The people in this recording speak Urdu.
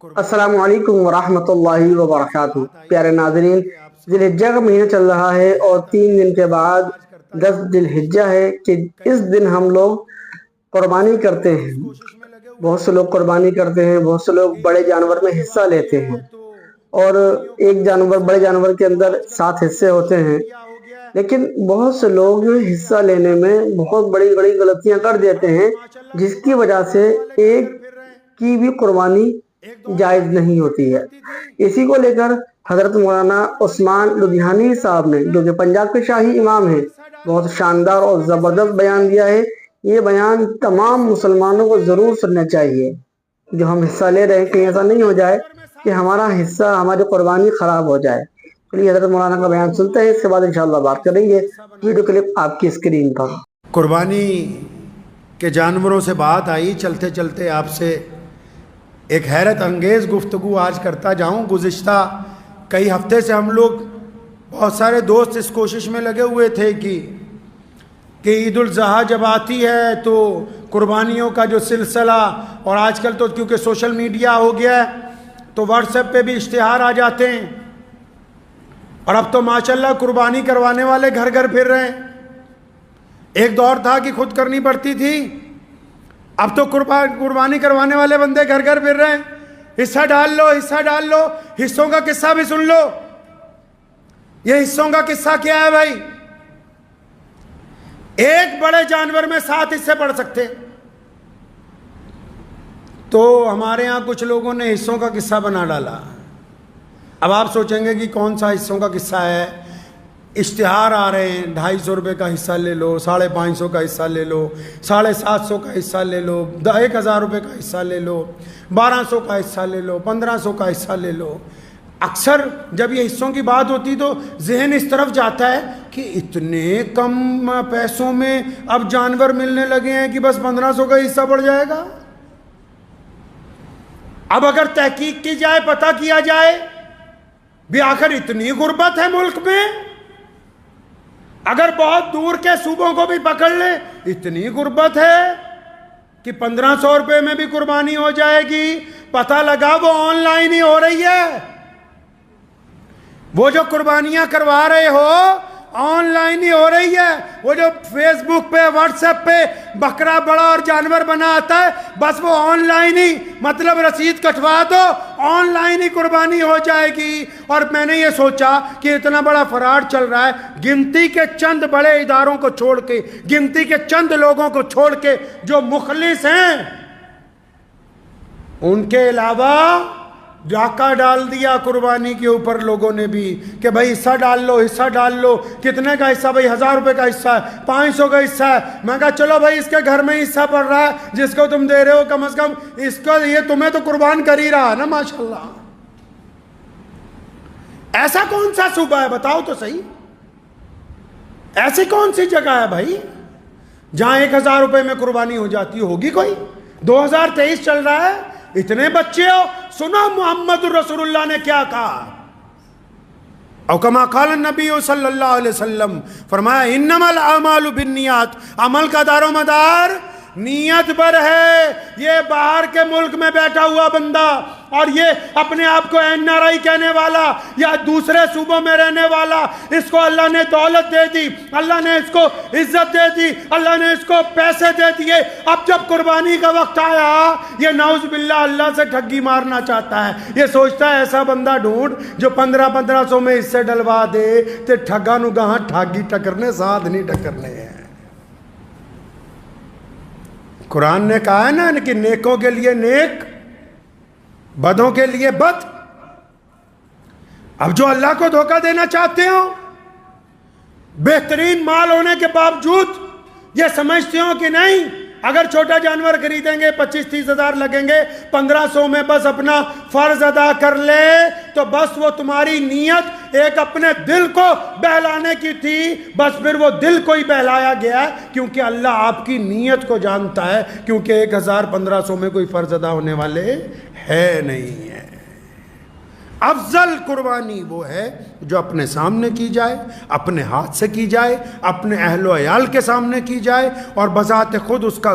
السلام علیکم ورحمۃ اللہ وبرکاتہ۔ پیارے ناظرین، ذی الحجہ کا مہینہ چل رہا ہے اور 3 دن کے بعد 10 ذی الحجہ ہے کہ اس دن ہم لوگ قربانی کرتے ہیں۔ بہت سے لوگ قربانی کرتے ہیں، بہت سے لوگ بڑے جانور میں حصہ لیتے ہیں، اور ایک جانور بڑے جانور کے اندر 7 حصے ہوتے ہیں، لیکن بہت سے لوگ حصہ لینے میں بہت بڑی بڑی غلطیاں کر دیتے ہیں، جس کی وجہ سے ایک کی بھی قربانی جائز نہیں ہوتی ہے۔ اسی کو لے کر حضرت مولانا عثمان لدھیانوی صاحب نے، جو کہ پنجاب کے شاہی امام ہیں، بہت شاندار اور زبردست بیان دیا ہے۔ یہ بیان تمام مسلمانوں کو ضرور سننا چاہیے۔ جو ہم حصہ لے رہے ہیں کہیں ایسا نہیں ہو جائے کہ ہمارا حصہ، ہماری قربانی خراب ہو جائے۔ چلیے حضرت مولانا کا بیان سنتے ہیں، اس کے بعد انشاءاللہ بات کریں گے۔ ویڈیو کلپ آپ کی اسکرین پر۔ قربانی کے جانوروں سے بات آئی، چلتے چلتے آپ سے ایک حیرت انگیز گفتگو آج کرتا جاؤں۔ گزشتہ کئی ہفتے سے ہم لوگ بہت سارے دوست اس کوشش میں لگے ہوئے تھے کہ عید الاضحیٰ جب آتی ہے تو قربانیوں کا جو سلسلہ، اور آج کل تو کیونکہ سوشل میڈیا ہو گیا ہے تو واٹس ایپ پہ بھی اشتہار آ جاتے ہیں، اور اب تو ماشاءاللہ قربانی کروانے والے گھر گھر پھر رہے ہیں۔ ایک دور تھا کہ خود کرنی پڑتی تھی، اب تو قربانی کروانے والے بندے گھر گھر پھر رہے ہیں۔ حصہ ڈال لو، حصہ ڈال لو۔ حصوں کا قصہ بھی سن لو۔ یہ حصوں کا قصہ کیا ہے بھائی؟ ایک بڑے جانور میں 7 حصے پڑ سکتے، تو ہمارے ہاں کچھ لوگوں نے حصوں کا قصہ بنا ڈالا۔ اب آپ سوچیں گے کہ کون سا حصوں کا قصہ ہے؟ اشتہار آ رہے ہیں، 250 روپے کا حصہ لے لو، 550 کا حصہ لے لو، 750 کا حصہ لے لو، 1000 روپے کا حصہ لے لو، 1200 کا حصہ لے لو، 1500 کا حصہ لے لو۔ اکثر جب یہ حصوں کی بات ہوتی تو ذہن اس طرف جاتا ہے کہ اتنے کم پیسوں میں اب جانور ملنے لگے ہیں کہ بس 1500 کا حصہ پڑ جائے گا۔ اب اگر تحقیق کی جائے، پتہ کیا جائے بھی آخر اتنی غربت ہے ملک میں، اگر بہت دور کے صوبوں کو بھی پکڑ لیں اتنی غربت ہے کہ 1500 روپے میں بھی قربانی ہو جائے گی۔ پتہ لگا وہ آن لائن ہی ہو رہی ہے۔ وہ جو قربانیاں کروا رہے ہو آن لائن ہی ہو رہی ہے۔ وہ جو فیس بک پہ، واٹس ایپ پہ بکرا بڑا اور جانور بنا آتا ہے، بس وہ آن لائن ہی، مطلب رسید کٹوا دو، آن لائن ہی قربانی ہو جائے گی۔ اور میں نے یہ سوچا کہ اتنا بڑا فراڈ چل رہا ہے، گنتی کے چند بڑے اداروں کو چھوڑ کے، گنتی کے چند لوگوں کو چھوڑ کے جو مخلص ہیں، ان کے علاوہ ڈاکہ ڈال دیا قربانی کے اوپر لوگوں نے بھی کہ بھائی حصہ ڈال لو، حصہ ڈال لو۔ کتنے کا حصہ بھائی؟ 1000 روپے کا حصہ ہے، 500 کا حصہ ہے۔ میں کہا چلو بھائی اس کے گھر میں حصہ پڑ رہا ہے، جس کو تم دے رہے ہو کم از کم اس کو، یہ تمہیں تو قربان کر ہی رہا ہے نا ماشاءاللہ۔ ایسا کون سا صوبہ ہے بتاؤ تو صحیح؟ ایسی کون سی جگہ ہے بھائی جہاں 1000 روپے میں قربانی ہو جاتی ہوگی؟ کوئی 2023 چل رہا ہے، اتنے بچے ہو۔ سنو محمد رسول اللہ نے کیا کہا، او کما قال النبی صلی اللہ علیہ وسلم، فرمایا انما الاعمال بالنیات، عمل کا دار و مدار نیت پر ہے۔ یہ باہر کے ملک میں بیٹھا ہوا بندہ اور یہ اپنے آپ کو NRI کہنے والا یا دوسرے صوبوں میں رہنے والا، اس کو اللہ نے دولت دے دی، اللہ نے اس کو عزت دے دی، اللہ نے اس کو پیسے دے دیے۔ اب جب قربانی کا وقت آیا، یہ نعوذ باللہ اللہ سے ٹھگی مارنا چاہتا ہے۔ یہ سوچتا ہے ایسا بندہ ڈھونڈ جو 1500 میں اس سے ڈلوا دے تے ٹھگا نو گاہاں ٹھاگی ٹکرنے ساتھ نہیں ٹکرنے ہیں۔ قرآن نے کہا ہے نا کہ نیکوں کے لیے نیک، بدوں کے لیے بد۔ اب جو اللہ کو دھوکہ دینا چاہتے ہو، بہترین مال ہونے کے باوجود یہ سمجھتے ہو کہ نہیں اگر چھوٹا جانور خریدیں گے 25-30 ہزار لگیں گے، 1500 میں بس اپنا فرض ادا کر لے، تو بس وہ تمہاری نیت ایک اپنے دل کو بہلانے کی تھی، بس پھر وہ دل کو ہی بہلایا گیا ہے، کیونکہ اللہ آپ کی نیت کو جانتا ہے، کیونکہ 1500 میں کوئی فرض ادا ہونے والے ہے نہیں ہے۔ افضل قربانی وہ ہے جو اپنے سامنے کی جائے، اپنے ہاتھ سے کی جائے، اپنے اہل و عیال کے سامنے کی جائے، اور بذات خود اس کا